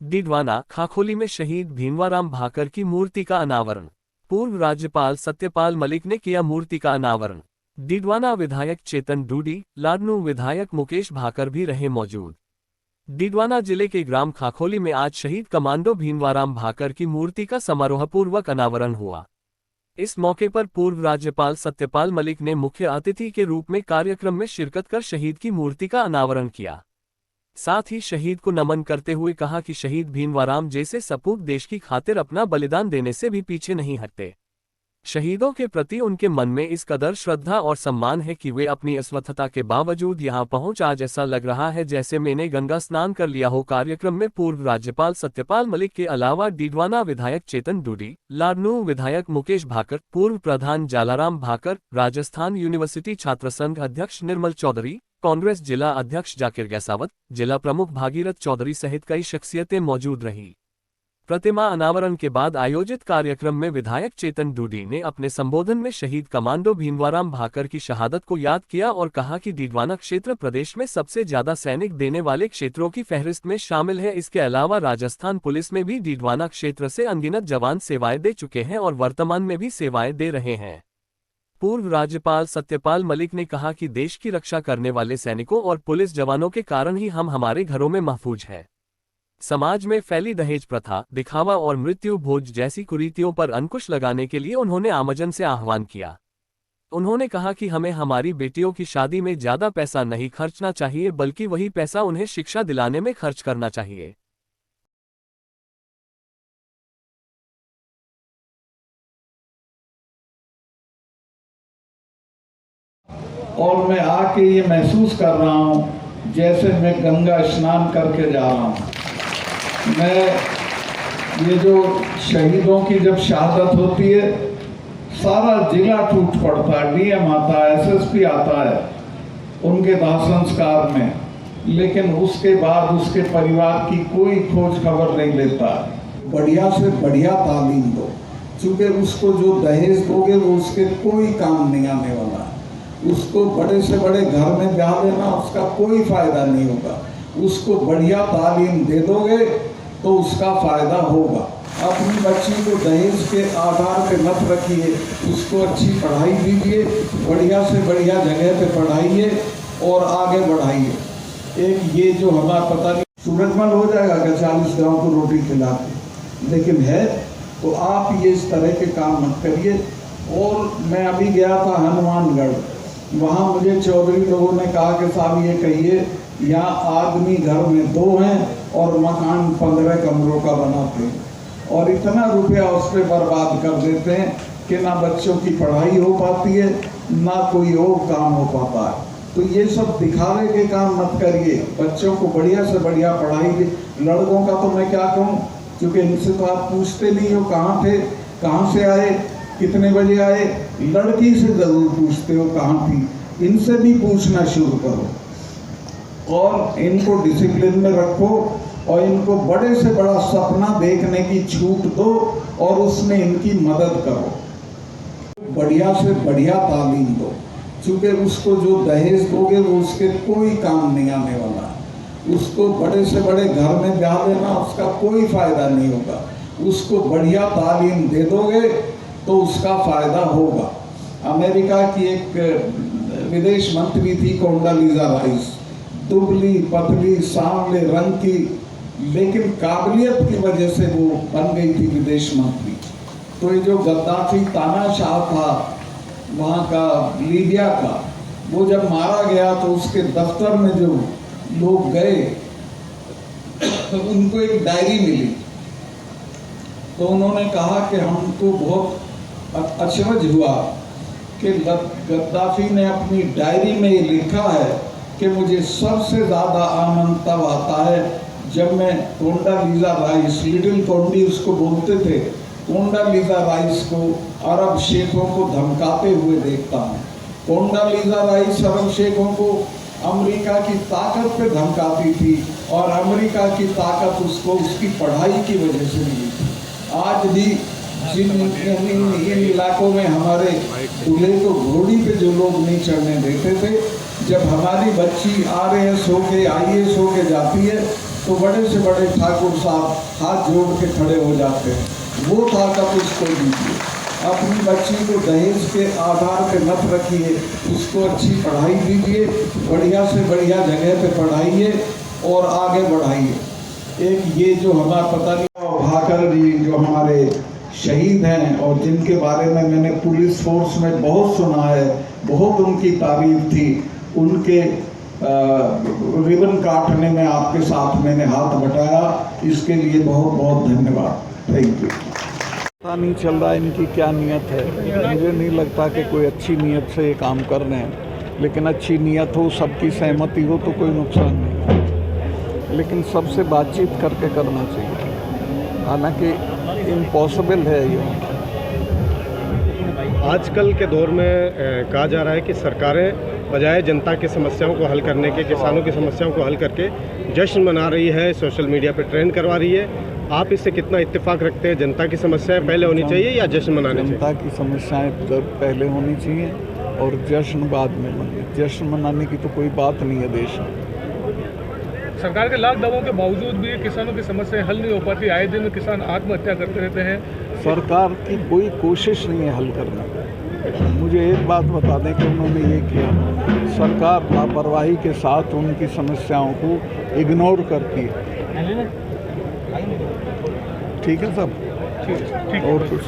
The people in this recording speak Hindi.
डिडवाना खाखोली में शहीद भीमवाराम भाकर की मूर्ति का अनावरण। पूर्व राज्यपाल सत्यपाल मलिक ने किया मूर्ति का अनावरण। डिडवाना विधायक चेतन डूडी, लाडनू विधायक मुकेश भाकर भी रहे मौजूद। डिडवाना जिले के ग्राम खाखोली में आज शहीद कमांडो भीमवाराम भाकर की मूर्ति का समारोहपूर्वक अनावरण हुआ। इस मौके पर पूर्व राज्यपाल सत्यपाल मलिक ने मुख्य अतिथि के रूप में कार्यक्रम में शिरकत कर शहीद की मूर्ति का अनावरण किया। साथ ही शहीद को नमन करते हुए कहा कि शहीद भीमवाराम जैसे सपूत देश की खातिर अपना बलिदान देने से भी पीछे नहीं हटते। शहीदों के प्रति उनके मन में इस कदर श्रद्धा और सम्मान है कि वे अपनी अस्वस्थता के बावजूद यहां पहुंच आज ऐसा लग रहा है जैसे मैंने गंगा स्नान कर लिया हो। कार्यक्रम में पूर्व राज्यपाल सत्यपाल मलिक के अलावा डिडवाना विधायक चेतन डूडी, लाडनू विधायक मुकेश भाकर, पूर्व प्रधान जालाराम भाकर, राजस्थान यूनिवर्सिटी छात्र संघ अध्यक्ष निर्मल चौधरी, कांग्रेस जिला अध्यक्ष जाकिर गैसावत, जिला प्रमुख भागीरथ चौधरी सहित कई शख्सियतें मौजूद रहीं। प्रतिमा अनावरण के बाद आयोजित कार्यक्रम में विधायक चेतन डूडी ने अपने संबोधन में शहीद कमांडो भीमवाराम भाकर की शहादत को याद किया और कहा कि डिडवाना क्षेत्र प्रदेश में सबसे ज्यादा सैनिक देने वाले क्षेत्रों की फहरिस्त में शामिल है। इसके अलावा राजस्थान पुलिस में भी डिडवाना क्षेत्र से अनगिनत जवान सेवाएं दे चुके हैं और वर्तमान में भी सेवाएं दे रहे हैं। पूर्व राज्यपाल सत्यपाल मलिक ने कहा कि देश की रक्षा करने वाले सैनिकों और पुलिस जवानों के कारण ही हम हमारे घरों में महफूज हैं। समाज में फैली दहेज प्रथा, दिखावा और मृत्यु भोज जैसी कुरीतियों पर अंकुश लगाने के लिए उन्होंने आमजन से आह्वान किया। उन्होंने कहा कि हमें हमारी बेटियों की शादी में ज्यादा पैसा नहीं खर्चना चाहिए बल्कि वही पैसा उन्हें शिक्षा दिलाने में खर्च करना चाहिए। और मैं आके ये महसूस कर रहा हूँ जैसे मैं गंगा स्नान करके जा रहा हूँ। मैं ये जो शहीदों की जब शहादत होती है सारा जिला टूट पड़ता है, डीएम आता है, एसएसपी आता है उनके दाह संस्कार में, लेकिन उसके बाद उसके परिवार की कोई खोज खबर नहीं लेता। बढ़िया से बढ़िया तालीम दो, क्योंकि उसको जो दहेज दोगे वो उसके कोई काम नहीं आने वाला। उसको बड़े से बड़े घर में ब्याह देना उसका कोई फायदा नहीं होगा। उसको बढ़िया तालीम दे दोगे तो उसका फायदा होगा। अपनी बच्ची को दहेज के आधार पे मत रखिए, उसको अच्छी पढ़ाई दीजिए, बढ़िया से बढ़िया जगह पे पढ़ाइए और आगे बढ़ाइए। एक ये जो हमारा पता नहीं सूरजमल हो जाएगा कि 40 गाँव को रोटी खिला के, लेकिन है तो आप ये इस तरह के काम मत करिए। और मैं अभी गया था हनुमानगढ़, वहाँ मुझे चौधरी लोगों ने कहा कि साहब ये कहिए यहाँ आदमी घर में 2 हैं और मकान 15 कमरों का बनाते हैं और इतना रुपया उस पर बर्बाद कर देते हैं कि ना बच्चों की पढ़ाई हो पाती है ना कोई और काम हो पाता है। तो ये सब दिखावे के काम मत करिए, बच्चों को बढ़िया से बढ़िया पढ़ाई दे। लड़कों का तो मैं क्या कहूँ, क्योंकि इनसे तो आप पूछते नहीं हो कहाँ थे, कहाँ से आए, कितने बजे आए। लड़की से ज़रूर पूछते हो कहाँ थी, इनसे भी पूछना शुरू करो और इनको डिसिप्लिन में रखो और इनको बड़े से बड़ा सपना देखने की छूट दो और उसमें इनकी मदद करो। बढ़िया से बढ़िया तालीम दो, क्योंकि उसको जो दहेज दोगे वो उसके कोई काम नहीं आने वाला। उसको बड़े से बड़े घर में ब्याह देना उसका कोई फायदा नहीं होगा। उसको बढ़िया तालीम दे दोगे तो उसका फायदा होगा। अमेरिका की एक विदेश मंत्री थी कोंडालीजा राइस, दुबली पतली सांवले रंग की, लेकिन काबिलियत की वजह से वो बन गई थी विदेश मंत्री। तो ये जो गद्दाफी तानाशाह था वहाँ का लीबिया का, वो जब मारा गया तो उसके दफ्तर में जो लोग गए उनको एक डायरी मिली। तो उन्होंने कहा कि हमको बहुत अचरज हुआ कि गद्दाफी ने अपनी डायरी में ये लिखा है कि मुझे सबसे ज़्यादा आनंद तब आता है जब मैं कोंडालीजा राइस, लिटिल कोंडी उसको बोलते थे, कोंडालीजा राइस को अरब शेखों को धमकाते हुए देखता हूँ। कोंडालीजा राइस अरब शेखों को अमेरिका की ताकत पे धमकाती थी और अमेरिका की ताकत उसको उसकी पढ़ाई की वजह से मिली थी। आज भी जिन इन इलाकों में हमारे दूल्हे को घोड़ी पे जो लोग नहीं चढ़ने देते थे, जब हमारी बच्ची RAS होके IAS होके जाती है तो बड़े से बड़े ठाकुर साहब हाथ जोड़ के खड़े हो जाते हैं, वो ताकत उसको दीजिए। अपनी बच्ची को दहेज के आधार पे मत रखिए, उसको अच्छी पढ़ाई दीजिए, बढ़िया से बढ़िया जगह पे पढ़ाइए और आगे बढ़ाइए। एक ये जो हमारा पता नहीं भाकर जी जो हमारे शहीद हैं और जिनके बारे में मैंने पुलिस फोर्स में बहुत सुना है, बहुत उनकी तारीफ थी, उनके रिबन काटने में आपके साथ मैंने हाथ बटाया, इसके लिए बहुत बहुत धन्यवाद। Thank you. पता नहीं चल रहा इनकी क्या नीयत है, मुझे नहीं लगता कि कोई अच्छी नीयत से ये काम कर रहे हैं, लेकिन अच्छी नीयत हो, सबकी सहमति हो तो कोई नुकसान नहीं, लेकिन सबसे बातचीत करके करना चाहिए, हालांकि इम्पॉसिबल है ये। आजकल के दौर में कहा जा रहा है कि सरकारें बजाय जनता की समस्याओं को हल करने के, किसानों की समस्याओं को हल करके जश्न मना रही है, सोशल मीडिया पे ट्रेंड करवा रही है। आप इससे कितना इत्तेफाक रखते हैं? जनता की समस्याएं पहले होनी चाहिए या जश्न मनाने चाहिए? जनता की समस्याएं पहले होनी चाहिए और जश्न बाद में मनाए। जश्न मनाने की तो कोई बात नहीं है देश में। सरकार के लाख दावों के बावजूद भी किसानों की समस्याएं हल नहीं हो पाती, आए दिन किसान आत्महत्या करते रहते हैं। सरकार की कोई कोशिश नहीं है हल करने की। मुझे एक बात बता दें कि उन्होंने ये किया, सरकार लापरवाही के साथ उनकी समस्याओं को इग्नोर करती है। ठीक है सब, ठीक और कुछ